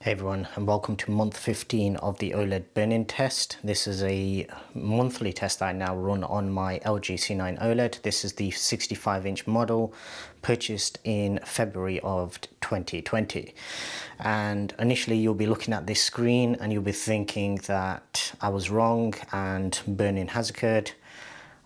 Hey everyone, and welcome to month 15 of the OLED burn-in test. This is a monthly test that I now run on my LG C9 OLED. This is the 65-inch model purchased in February of 2020. And initially you'll be looking at this screen and you'll be thinking that I was wrong and burn-in has occurred.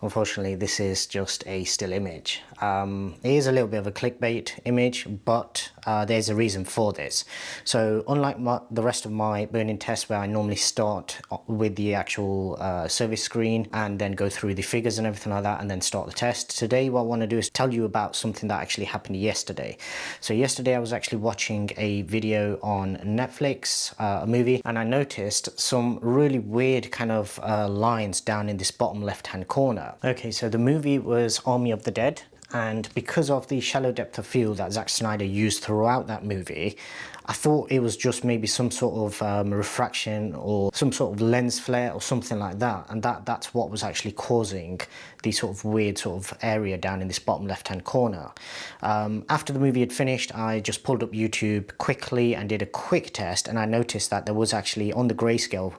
Unfortunately, this is just a still image. It is a little bit of a clickbait image, but there's a reason for this. So unlike the rest of my burn-in tests where I normally start with the actual service screen and then go through the figures and everything like that and then start the test, today what I want to do is tell you about something that actually happened yesterday. So yesterday I was actually watching a video on Netflix, a movie, and I noticed some really weird kind of lines down in this bottom left-hand corner. Okay, so the movie was Army of the Dead, and because of the shallow depth of field that Zack Snyder used throughout that movie, I thought it was just maybe some sort of refraction or some sort of lens flare or something like that, and that's what was actually causing the sort of weird sort of area down in this bottom left hand corner. After the movie had finished, I just pulled up YouTube quickly and did a quick test, and I noticed that there was actually on the grayscale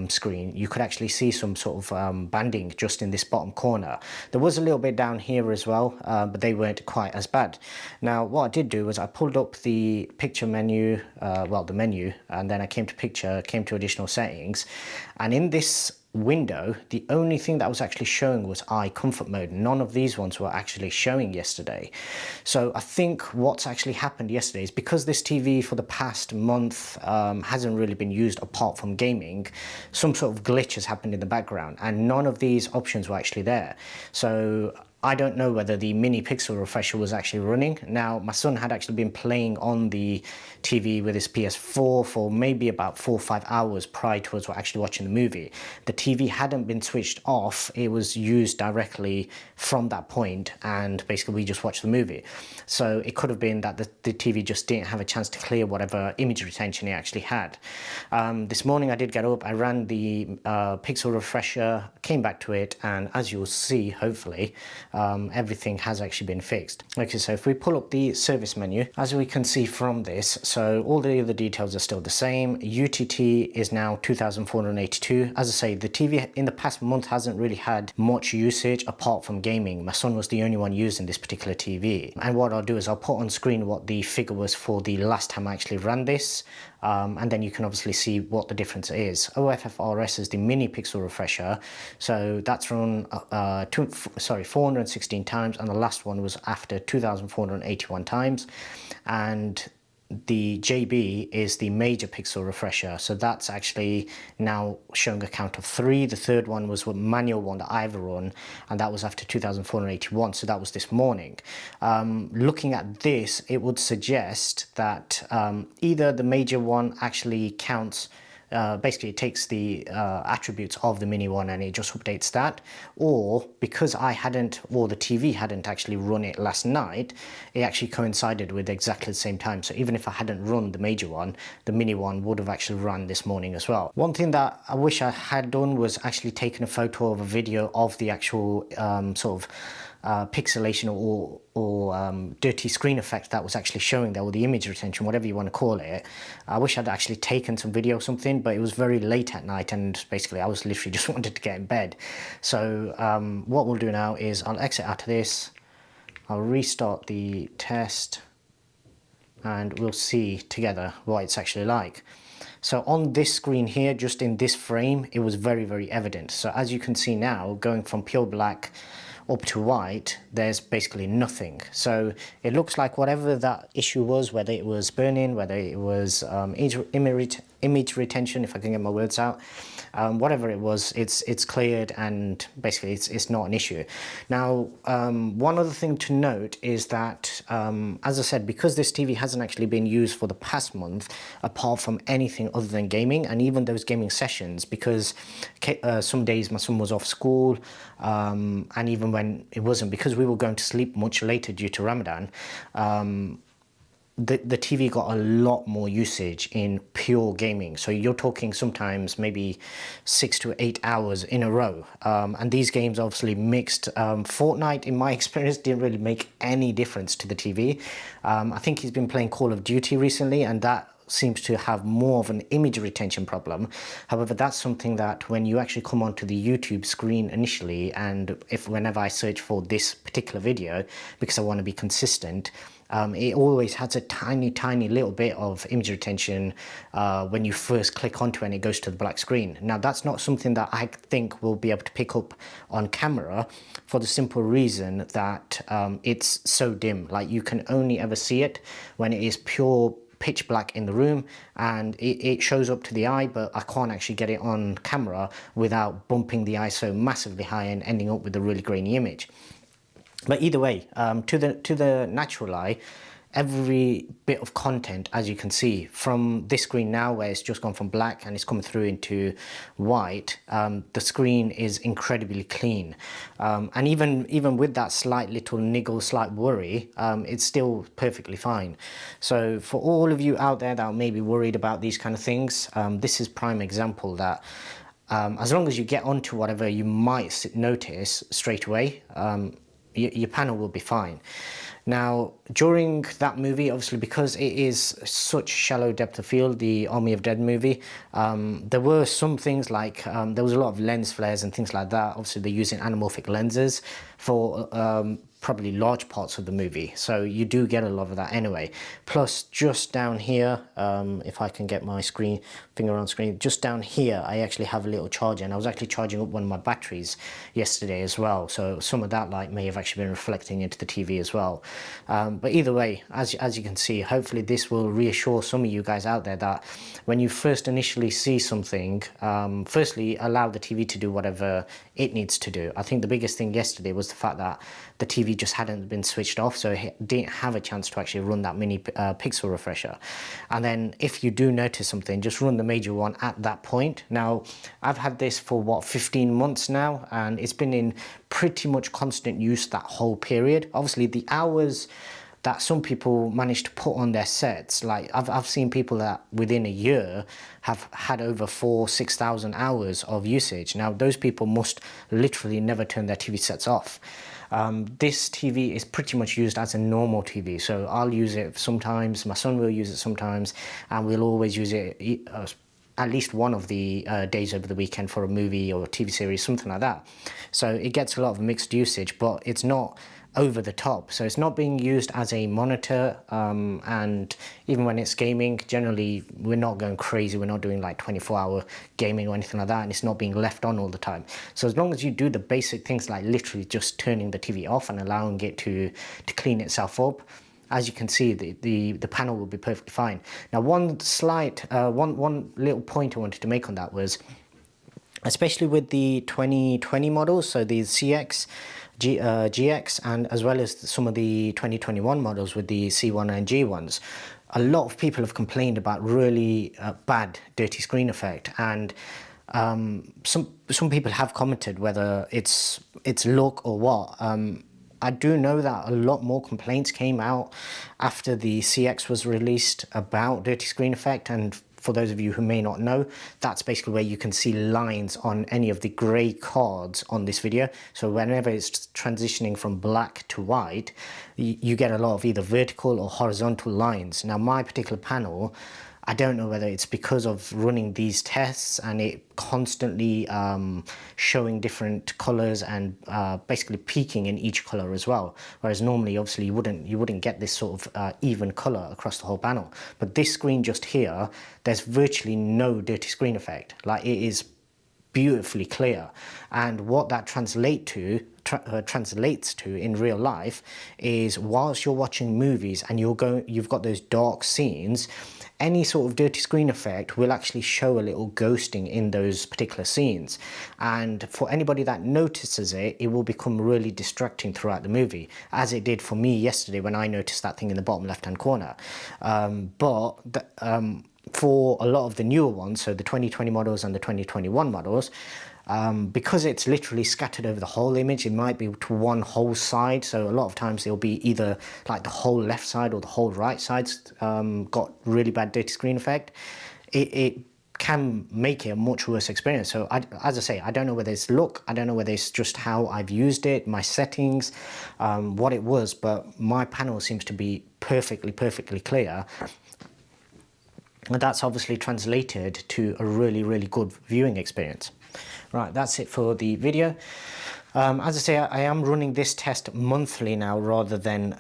screen you could actually see some sort of banding just in this bottom corner. There was a little bit down here as well, but they weren't quite as bad. Now what I did do was I pulled up the picture menu, the menu, and then I came to picture, came to additional settings, and in this window the only thing that was actually showing was eye comfort mode. None of these ones were actually showing yesterday. So I think what's actually happened yesterday is because this TV for the past month hasn't really been used apart from gaming, some sort of glitch has happened in the background and none of these options were actually there. So I don't know whether the mini pixel refresher was actually running. Now, my son had actually been playing on the TV with his PS4 for maybe about 4 or 5 hours prior to us actually watching the movie. The TV hadn't been switched off. It was used directly from that point, and basically we just watched the movie. So it could have been that the TV just didn't have a chance to clear whatever image retention it actually had. This morning I did get up, I ran the pixel refresher, came back to it, and as you'll see, hopefully, everything has actually been fixed. Okay, so if we pull up the service menu, as we can see from this, so all the other details are still the same. UTT is now 2482. As I say, the TV in the past month hasn't really had much usage apart from gaming. My son was the only one using this particular TV. And what I'll do is I'll put on screen what the figure was for the last time I actually ran this. And then you can obviously see what the difference is. OFFRS is the mini pixel refresher, so that's run 416 times, and the last one was after 2481 times. And the JB is the major pixel refresher, so that's actually now showing a count of 3. The third one was a manual one that I've run, and that was after 2481, so that was this morning. Looking at this, it would suggest that either the major one actually counts, basically it takes the attributes of the mini one and it just updates that, or because I hadn't, or the TV hadn't actually run it last night, it actually coincided with exactly the same time. So even if I hadn't run the major one, the mini one would have actually run this morning as well. One thing that I wish I had done was actually taken a photo of a video of the actual sort of pixelation or dirty screen effect that was actually showing there, or the image retention, whatever you want to call it. I wish I'd actually taken some video or something, but it was very late at night and basically I was literally just wanted to get in bed. So what we'll do now is I'll exit out of this, I'll restart the test, and we'll see together what it's actually like. So on this screen here, just in this frame, it was very, very evident. So as you can see now, going from pure black up to white, there's basically nothing. So it looks like whatever that issue was, whether it was burn-in, whether it was image retention, if I can get my words out, whatever it was, it's cleared, and basically it's not an issue. Now, one other thing to note is that, as I said, because this TV hasn't actually been used for the past month, apart from anything other than gaming, and even those gaming sessions, because some days my son was off school, and even when it wasn't, because we were going to sleep much later due to Ramadan, the TV got a lot more usage in pure gaming. So you're talking sometimes maybe 6 to 8 hours in a row. And these games obviously mixed. Fortnite, in my experience, didn't really make any difference to the TV. I think he's been playing Call of Duty recently, and that seems to have more of an image retention problem. However, that's something that when you actually come onto the YouTube screen initially, and whenever I search for this particular video, because I want to be consistent, it always has a tiny little bit of image retention when you first click onto it and it goes to the black screen. Now, that's not something that I think we'll be able to pick up on camera, for the simple reason that it's so dim. Like, you can only ever see it when it is pure pitch black in the room, and it shows up to the eye, but I can't actually get it on camera without bumping the ISO massively high and ending up with a really grainy image. But either way, to the natural eye, every bit of content, as you can see from this screen now, where it's just gone from black and it's coming through into white, the screen is incredibly clean, and even with that slight little niggle, slight worry, it's still perfectly fine. So for all of you out there that are maybe worried about these kind of things, this is prime example that as long as you get onto whatever you might notice straight away, your panel will be fine. Now, during that movie, obviously, because it is such shallow depth of field, the Army of Dead movie, there were some things like, there was a lot of lens flares and things like that. Obviously, they're using anamorphic lenses for probably large parts of the movie, so you do get a lot of that anyway. Plus, just down here, if I can get my finger on screen, just down here I actually have a little charger, and I was actually charging up one of my batteries yesterday as well, so some of that light may have actually been reflecting into the TV as well. But either way, as you can see, hopefully this will reassure some of you guys out there that when you first initially see something, firstly, allow the TV to do whatever it needs to do. I think the biggest thing yesterday was the fact that the TV just hadn't been switched off, so it didn't have a chance to actually run that mini pixel refresher. And then if you do notice something, just run the major one at that point. Now, I've had this for what, 15 months now, and it's been in pretty much constant use that whole period. Obviously, the hours that some people manage to put on their sets, like I've seen people that within a year have had over 4,000-6,000 hours of usage. Now, those people must literally never turn their TV sets off. This TV is pretty much used as a normal TV, so I'll use it sometimes, my son will use it sometimes, and we'll always use it at least one of the days over the weekend for a movie or a TV series, something like that. So it gets a lot of mixed usage, but it's not over the top, so it's not being used as a monitor, and even when it's gaming, generally we're not going crazy, we're not doing like 24-hour gaming or anything like that, and it's not being left on all the time. So as long as you do the basic things like literally just turning the TV off and allowing it to clean itself up, as you can see, the panel will be perfectly fine. Now, one little point I wanted to make on that was, especially with the 2020 models, so the CX, GX, and as well as some of the 2021 models with the C1 and G1s, a lot of people have complained about really bad dirty screen effect, and some people have commented whether it's look or what. I do know that a lot more complaints came out after the CX was released about dirty screen effect, and for those of you who may not know, that's basically where you can see lines on any of the grey cards on this video. So whenever it's transitioning from black to white, you get a lot of either vertical or horizontal lines. Now, my particular panel, I don't know whether it's because of running these tests and it constantly showing different colors and basically peaking in each color as well. Whereas normally, obviously, you wouldn't get this sort of even color across the whole panel. But this screen just here, there's virtually no dirty screen effect. Like, it is beautifully clear, and what that translates to in real life is, whilst you're watching movies and you've got those dark scenes, any sort of dirty screen effect will actually show a little ghosting in those particular scenes, and for anybody that notices it, it will become really distracting throughout the movie, as it did for me yesterday when I noticed that thing in the bottom left hand corner. For a lot of the newer ones, so the 2020 models and the 2021 models, because it's literally scattered over the whole image, it might be to one whole side, so a lot of times it'll be either like the whole left side or the whole right side's got really bad dirty screen effect. It can make it a much worse experience. So as I say, I don't know whether it's look, I don't know whether it's just how I've used it, my settings, what it was, but my panel seems to be perfectly clear. And that's obviously translated to a really good viewing experience. Right, that's it for the video. As I say, I am running this test monthly now rather than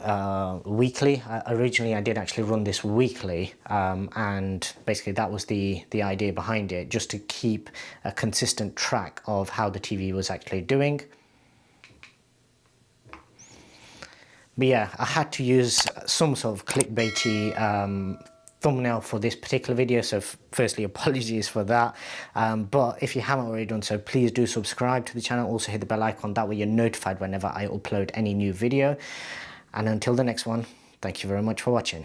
weekly. Originally, I did actually run this weekly, and basically that was the idea behind it, just to keep a consistent track of how the TV was actually doing. But yeah, I had to use some sort of clickbaity thumbnail for this particular video, so firstly apologies for that, but if you haven't already done so, please do subscribe to the channel. Also hit the bell icon, that way you're notified whenever I upload any new video. And until the next one, thank you very much for watching.